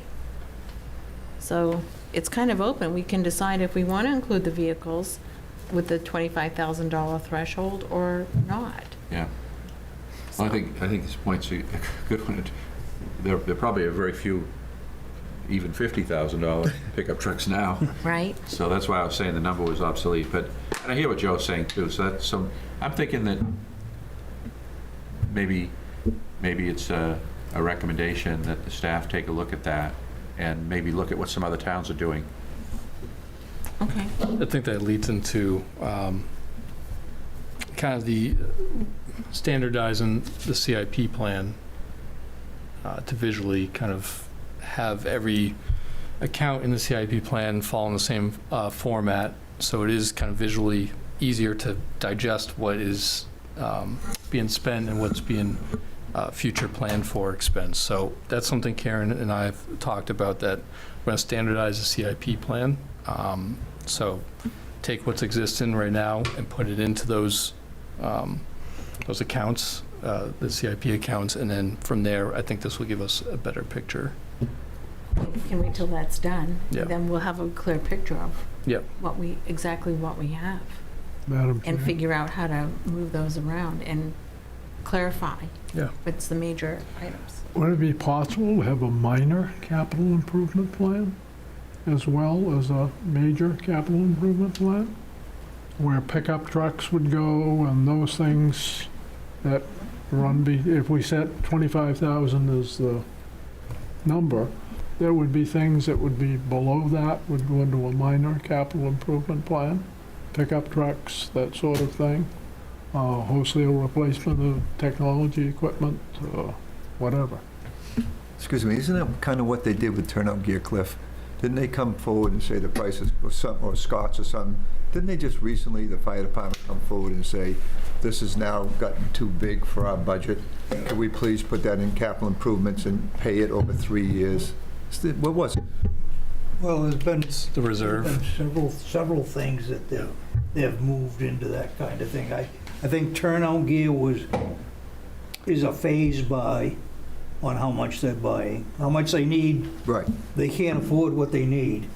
So it's kind of open. We can decide if we want to include the vehicles with the $25,000 threshold or not. Yeah. Well, I think this point's a good one. There probably are very few even $50,000 pickup trucks now. Right? So that's why I was saying the number was obsolete. But and I hear what Joe's saying too. So I'm thinking that maybe it's a recommendation that the staff take a look at that and maybe look at what some other towns are doing. Okay. I think that leads into kind of the standardizing the CIP plan to visually kind of have every account in the CIP plan fall in the same format, so it is kind of visually easier to digest what is being spent and what's being future planned for expense. So that's something Karen and I have talked about, that we're going to standardize the CIP plan. So take what's existing right now and put it into those accounts the CIP accounts, and then from there, I think this will give us a better picture. We can wait till that's done. Yeah. And then we'll have a clear picture of Yep. exactly what we have. Madam And Chair. figure out how to move those around and clarify Yeah. what's the major items. Would it be possible to have a minor capital improvement plan as well as a major capital improvement plan? Where pickup trucks would go and those things that if we set 25,000 as the number, there would be things that would be below that, would go into a minor capital improvement plan. Pickup trucks, that sort of thing. Wholesale replacement of technology equipment, whatever. Excuse me, isn't that kind of what they did with Turnout Gear, Cliff? Didn't they come forward and say the prices, or Scott's or something? Didn't they just recently, the fire department, come forward and say, this has now gotten too big for our budget? Could we please put that in capital improvements and pay it over 3 years? What was it? Well, there's been The reserve. several things that they've moved into that kind of thing. I think Turnout Gear is a phase buy on how much they're buying, how much they need. Right. They can't afford what they need.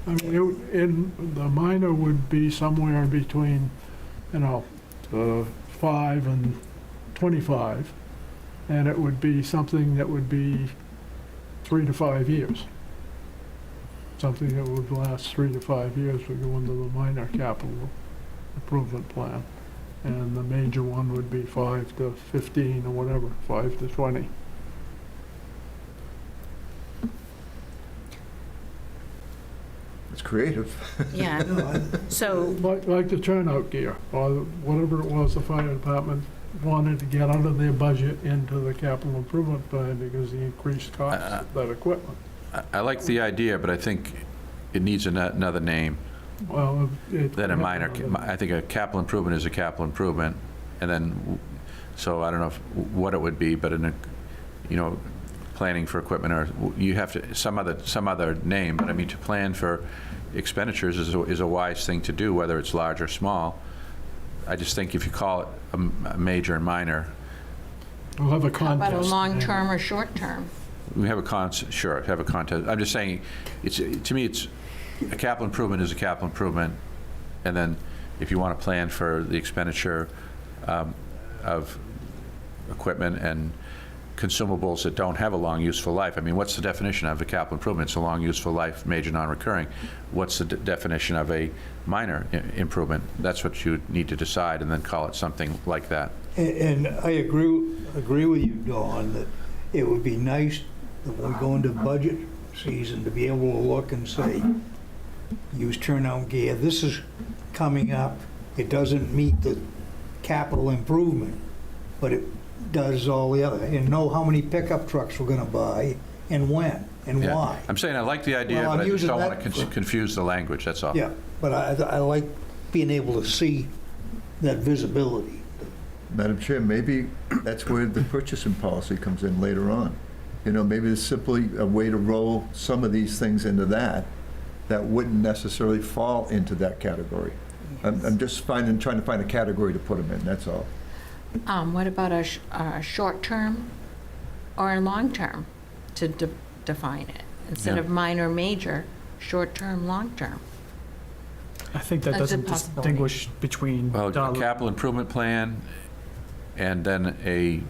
I mean, the minor would be somewhere between, 5 and 25, and it would be something that would be 3 to 5 years. Something that would last 3 to 5 years would go into the minor capital improvement plan, and the major one would be 5 to 15 or whatever, 5 to 20. It's creative. Yeah, so, Like the turnout gear, or whatever it was the fire department wanted to get out of their budget into the capital improvement plan because of the increased cost of that equipment. I like the idea, but I think it needs another name Well, than a minor. I think a capital improvement is a capital improvement, and then, so I don't know what it would be, but in a, planning for equipment, or you have to, some other name, but I mean, to plan for expenditures is a wise thing to do, whether it's large or small. I just think if you call it a major and minor, We'll have a how about contest. a long-term or short-term? we have sure, have a contest. I'm just saying, to me, it's, a capital improvement is a capital improvement, and then if you want to plan for the expenditure of equipment and consumables that don't have a long useful life. I mean, what's the definition of a capital improvement? It's a long useful life, major non-recurring. What's the definition of a minor improvement? That's what you need to decide, and then call it something like that. And I agree with you, Dawn, that it would be nice that when we go into budget season to be able to look and say, use Turnout Gear, this is coming up, it doesn't meet the capital improvement, but it does all the other, and know how many pickup trucks we're gonna buy, and when, and Yeah. why. I'm saying I like the idea, Well, I'm but I just using don't want that to for- confuse the language, that's all. Yeah, but I like being able to see that visibility. Madam Chair, maybe that's where the purchasing policy comes in later on. Maybe it's simply a way to roll some of these things into that wouldn't necessarily fall into that category. I'm just trying to find a category to put them in, that's all. What about a short-term or a long-term to define it? Instead Yeah. of minor, major, short-term, long-term. I think that That's a doesn't possibility. distinguish between Well, a dollar. capital improvement plan, and then I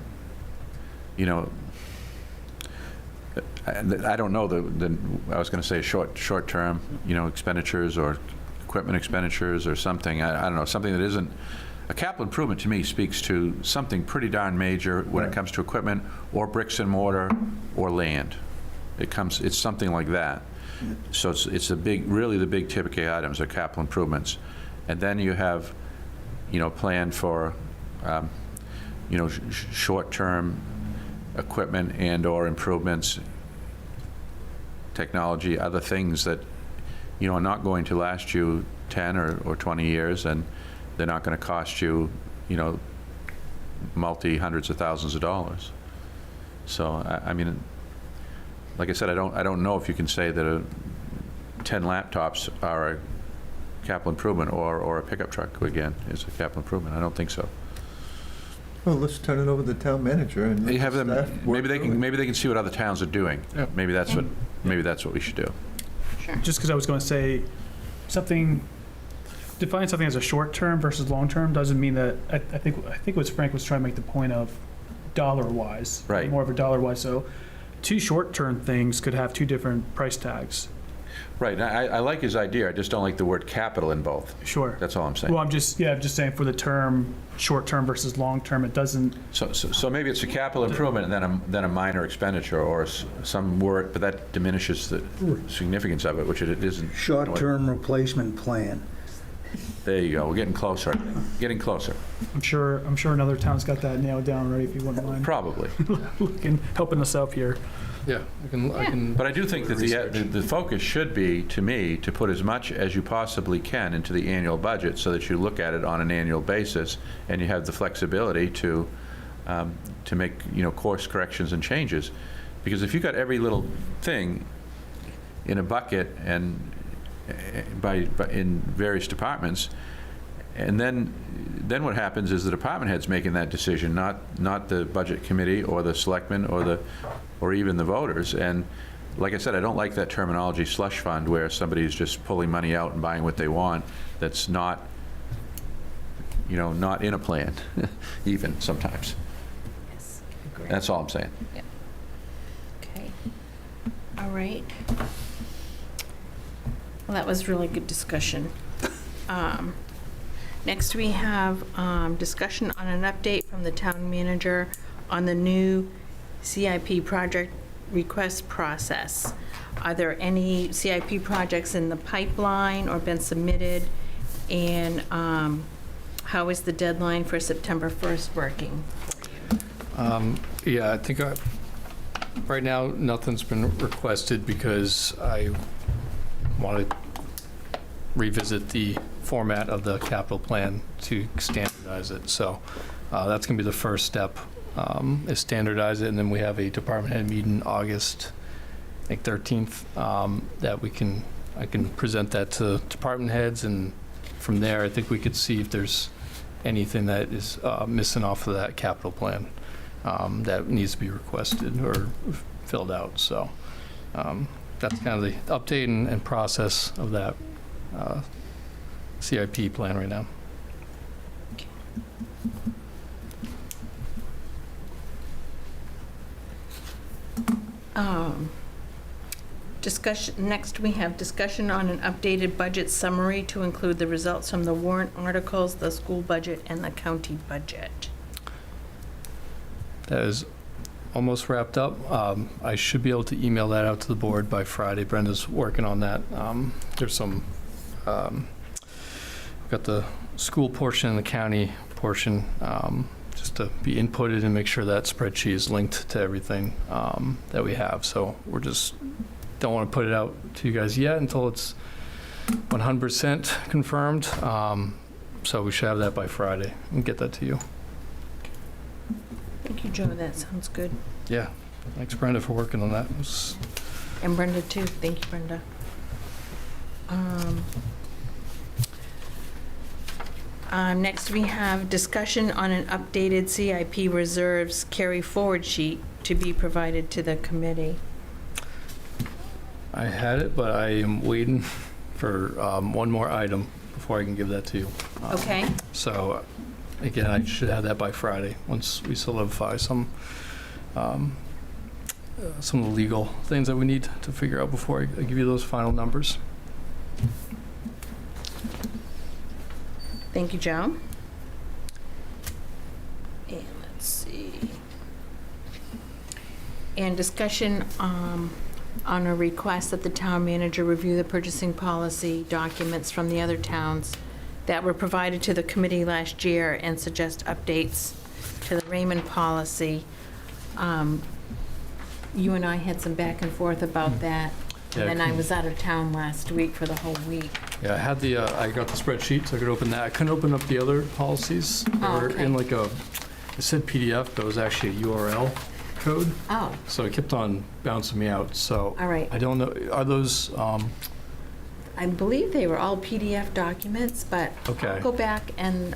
don't know, I was going to say short-term, expenditures or equipment expenditures or something. I don't know, something that isn't, a capital improvement to me speaks to something pretty darn major when it comes to equipment or bricks and mortar or land. It's something like that. So it's really the big ticket items are capital improvements. And then you have, plan for, short-term equipment and/or improvements, technology, other things that, are not going to last you 10 or 20 years, and they're not going to cost you, hundreds of thousands of dollars. So, I mean, like I said, I don't know if you can say that 10 laptops are a capital improvement or a pickup truck, again, is a capital improvement. I don't think so. Well, let's turn it over to the town manager and. They have them, staff work maybe they through it. can see what other towns are doing. Yep. Maybe that's what we should do. Sure. Just because I was going to say, define something as a short-term versus long-term doesn't mean that, I think what Frank was trying to make the point of dollar-wise. Right. More of a dollar-wise, so two short-term things could have two different price tags. Right, and I like his idea, I just don't like the word capital in both. Sure. That's all I'm saying. Well, I'm just saying for the term, short-term versus long-term, it doesn't, So maybe it's a capital improvement and then a minor expenditure or some word, but that diminishes the significance of it, which it isn't. Short-term replacement plan. There you go, we're getting closer, getting closer, I'm sure another town's got that nailed down already, if you wouldn't mind probably. helping us out here. Yeah, I can. But I do think that Research. the focus should be, to me, to put as much as you possibly can into the annual budget so that you look at it on an annual basis and you have the flexibility to make, course corrections and changes. Because if you got every little thing in a bucket and in various departments, and then what happens is the department head's making that decision, not the budget committee or the selectmen or even the voters. And like I said, I don't like that terminology, slush fund, where somebody's just pulling money out and buying what they want. That's not, not in a plan, even sometimes. Yes, agree. That's all I'm saying. Okay. All right. Well, that was really good discussion. Next, we have discussion on an update from the town manager on the new CIP project request process. Are there any CIP projects in the pipeline or been submitted? And how is the deadline for September 1st working? Yeah, I think right now, nothing's been requested because I want to revisit the format of the capital plan to standardize it. So that's going to be the first step, is standardize it, and then we have a department head meeting August, I think 13th, that I can present that to department heads, and from there, I think we could see if there's anything that is missing off of that capital plan that needs to be requested or filled out. So that's kind of the update and process of that CIP plan right now. Next, we have discussion on an updated budget summary to include the results from the warrant articles, the school budget, and the county budget. That is almost wrapped up. I should be able to email that out to the board by Friday. Brenda's working on that. There's some, we've got the school portion and the county portion, just to be inputted and make sure that spreadsheet is linked to everything that we have. So we're just, don't want to put it out to you guys yet until it's 100% confirmed. So we should have that by Friday and get that to you. Thank you, Joe. That sounds good. Yeah, thanks Brenda for working on that. And Brenda, too. Thank you, Brenda. Next, we have discussion on an updated CIP reserves carry forward sheet to be provided to the committee. I had it, but I am waiting for one more item before I can give that to you. Okay. So, again, I should have that by Friday, once we solidify some of the legal things that we need to figure out before I give you those final numbers. Thank you, Joe. And let's see. And discussion on a request that the town manager review the purchasing policy documents from the other towns that were provided to the committee last year and suggest updates to the Raymond policy. You and I had some back and forth about that. Yeah, And then I was out of town last week for the whole week. Yeah, I had I got the spreadsheet, so I could open that. I couldn't open up the other policies. They Oh, were okay. in like it said PDF, but it was actually a URL code. Oh, So it kept on bouncing me out, so. all right. I don't know, are those, I believe they were all PDF documents, but Okay. I'll go back and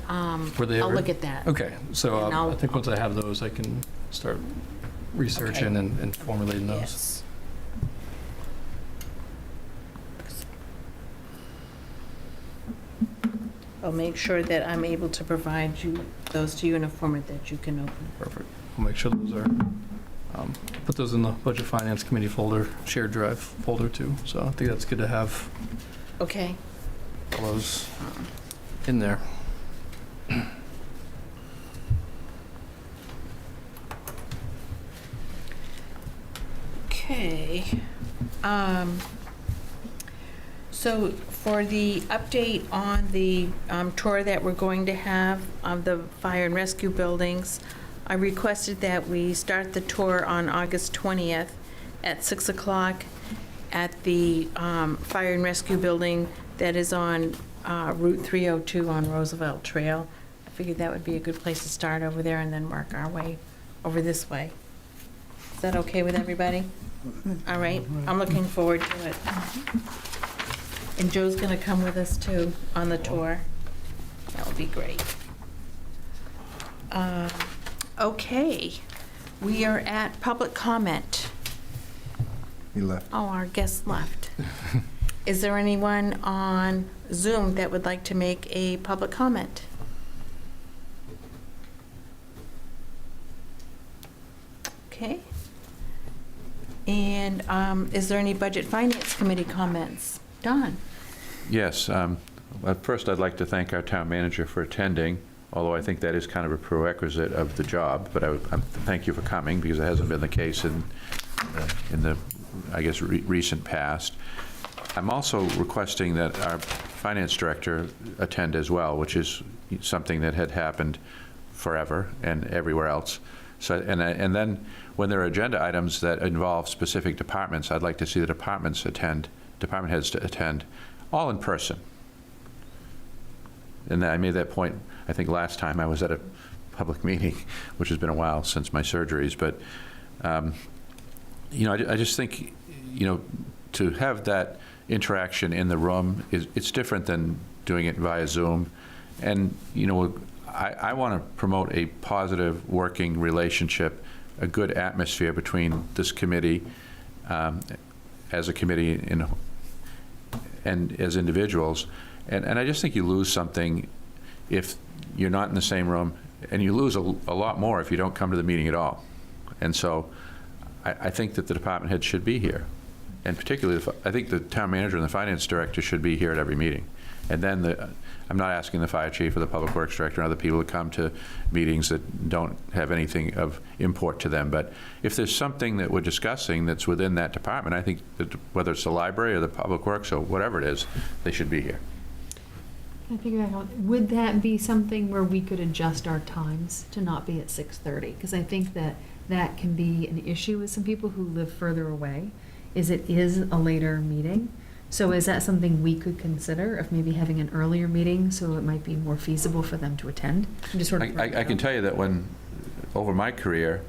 Were they I'll ever- look at that. Okay, so And I'll- I think once I have those, I can start researching Okay. and formulating those. Yes. I'll make sure that I'm able to provide you those to you in a format that you can open. Perfect. I'll make sure those are, put those in the Budget Finance Committee folder, shared drive folder too. So I think that's good to have Okay. all those in there. Okay. So for the update on the tour that we're going to have of the fire and rescue buildings, I requested that we start the tour on August 20th at 6 o'clock at the fire and rescue building that is on Route 302 on Roosevelt Trail. I figured that would be a good place to start over there and then work our way over this way. Is that okay with everybody? All right, I'm looking forward to it. And Joe's gonna come with us too on the tour. That would be great. Okay, we are at public comment. He left. Oh, our guest left. Is there anyone on Zoom that would like to make a public comment? Okay. And is there any Budget Finance Committee comments? Don? Yes. First, I'd like to thank our town manager for attending, although I think that is kind of a prerequisite of the job. But I thank you for coming, because it hasn't been the case in the, I guess, recent past. I'm also requesting that our finance director attend as well, which is something that had happened forever and everywhere else. So, and then when there are agenda items that involve specific departments, I'd like to see the departments attend, department heads to attend, all in person. And I made that point, I think, last time I was at a public meeting, which has been a while since my surgeries. But, you know, I just think, you know, to have that interaction in the room, it's different than doing it via Zoom. And, you know, I want to promote a positive working relationship, a good atmosphere between this committee as a committee and as individuals. And I just think you lose something if you're not in the same room, and you lose a lot more if you don't come to the meeting at all. And so I think that the department head should be here. And particularly, I think the town manager and the finance director should be here at every meeting. And then I'm not asking the fire chief or the public works director and other people to come to meetings that don't have anything of import to them. But if there's something that we're discussing that's within that department, I think that whether it's the library or the public works or whatever it is, they should be here. Can I figure that out? Would that be something where we could adjust our times to not be at 6:30? Because I think that that can be an issue with some people who live further away, is it is a later meeting. So is that something we could consider, of maybe having an earlier meeting so it might be more feasible for them to attend? I'm just sort of I can tell you that when, over my career,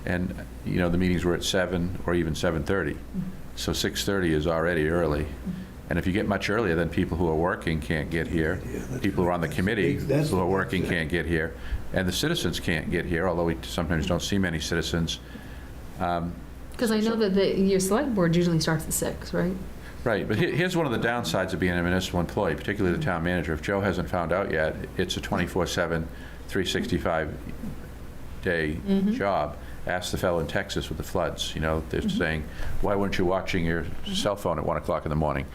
and, you know, the meetings were at 7 or even 7:30. So 6:30 is already early. And if you get much earlier, then people who are working can't get here. People who are on the committee who are working can't get here. And the citizens can't get here, although we sometimes don't see many citizens. Because I know that your select board usually starts at 6, right? Right, but here's one of the downsides of being a municipal employee, particularly the town manager. If Joe hasn't found out yet, it's a 24/7, 365-day job. Ask the fellow in Texas with the floods. You know, they're saying, why weren't you watching your cell phone at 1 o'clock in the morning?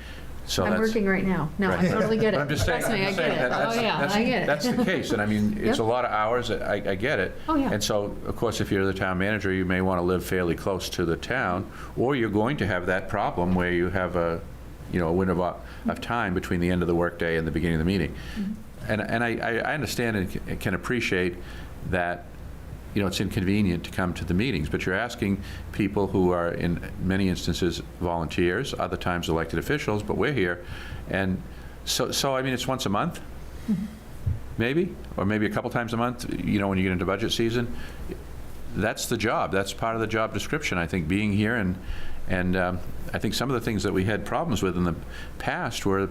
So I'm that's- working right now. No, I Right. totally get it. But I'm just saying, Trust me, I get it. that's- Oh, yeah, I get it. That's the case, and I mean, it's a Yep. lot of hours, I get it. Oh, yeah. And so, of course, if you're the town manager, you may want to live fairly close to the town, or you're going to have that problem where you have a window of time between the end of the workday and the beginning of the meeting. And I understand and can appreciate that, you know, it's inconvenient to come to the meetings, but you're asking people who are, in many instances, volunteers, other times elected officials, but we're here. And so I mean, it's once a month, maybe, or maybe a couple times a month, you know, when you get into budget season. that's the job. That's part of the job description, I think, being here. And I think some of the things that we had problems with in the past were,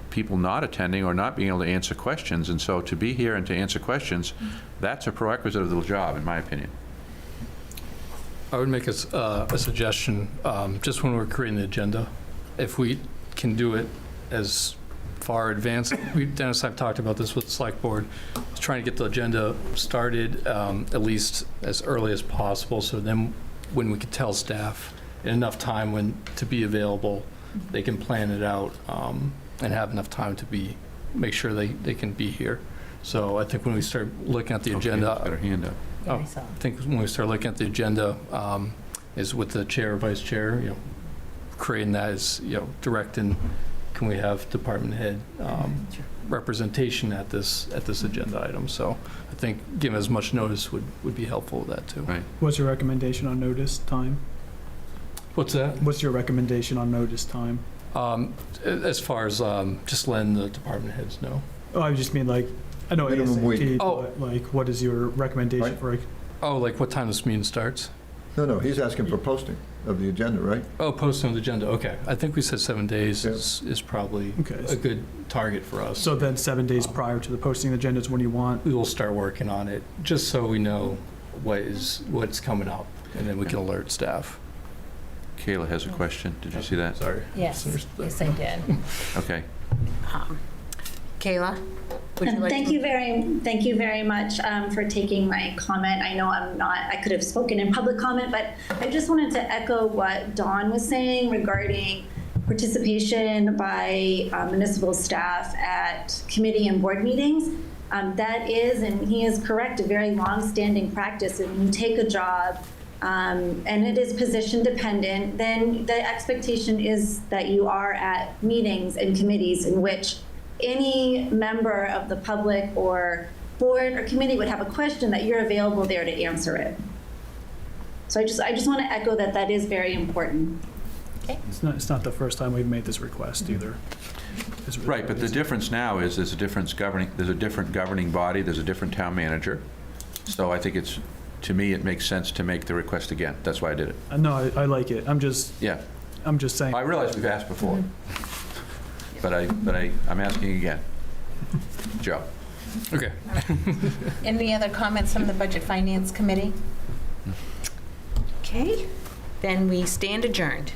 people not attending or not being able to answer questions. And so to be here and to answer questions, that's a prerequisite of the job, in my opinion. I would make a suggestion, just when we're creating the agenda, if we can do it as far advanced. Dennis and I have talked about this with the select board, trying to get the agenda started at least as early as possible, so then when we can tell staff in enough time to be available, they can plan it out and have enough time to make sure they can be here. So I think when we start looking at the agenda. Okay, got her hand up. I think when we start looking at the agenda, is with the chair or vice chair, creating that as, directing, can we have department head representation at this agenda item? So I think giving as much notice would be helpful with that too. Right. What's your recommendation on notice time? What's that? What's your recommendation on notice time? As far as just letting the department heads know. Oh, I just mean like, I know Minimum week. ASAP, Oh. but like, what is your recommendation Right. for, Oh, like what time this meeting starts? No, he's asking for posting of the agenda, right? Oh, posting of the agenda, okay. I think we said 7 days Yeah. is probably Okay. a good target for us. so then 7 days prior to the posting of the agenda is when you want? We will start working on it, just so we know what's coming up, and then we can alert staff. Kayla has a question. Did you see that? Sorry. Yes, yes, I did. Okay. Kayla, would you like Thank to? you very much for taking my comment. I know I could have spoken in public comment, but I just wanted to echo what Dawn was saying regarding participation by municipal staff at committee and board meetings. That is, and he is correct, a very long-standing practice. If you take a job and it is position dependent, then the expectation is that you are at meetings and committees in which any member of the public or board or committee would have a question, that you're available there to answer it. So I just want to echo that is very important. It's not the first time we've made this request either. It's really- Right, but the difference now is there's a different governing body, there's a different town manager. So I think to me, it makes sense to make the request again. That's why I did it. No, I like it. I'm just saying. I realize we've asked before, but I'm asking again. Joe? Okay. Any other comments from the Budget Finance Committee? Okay, then we stand adjourned.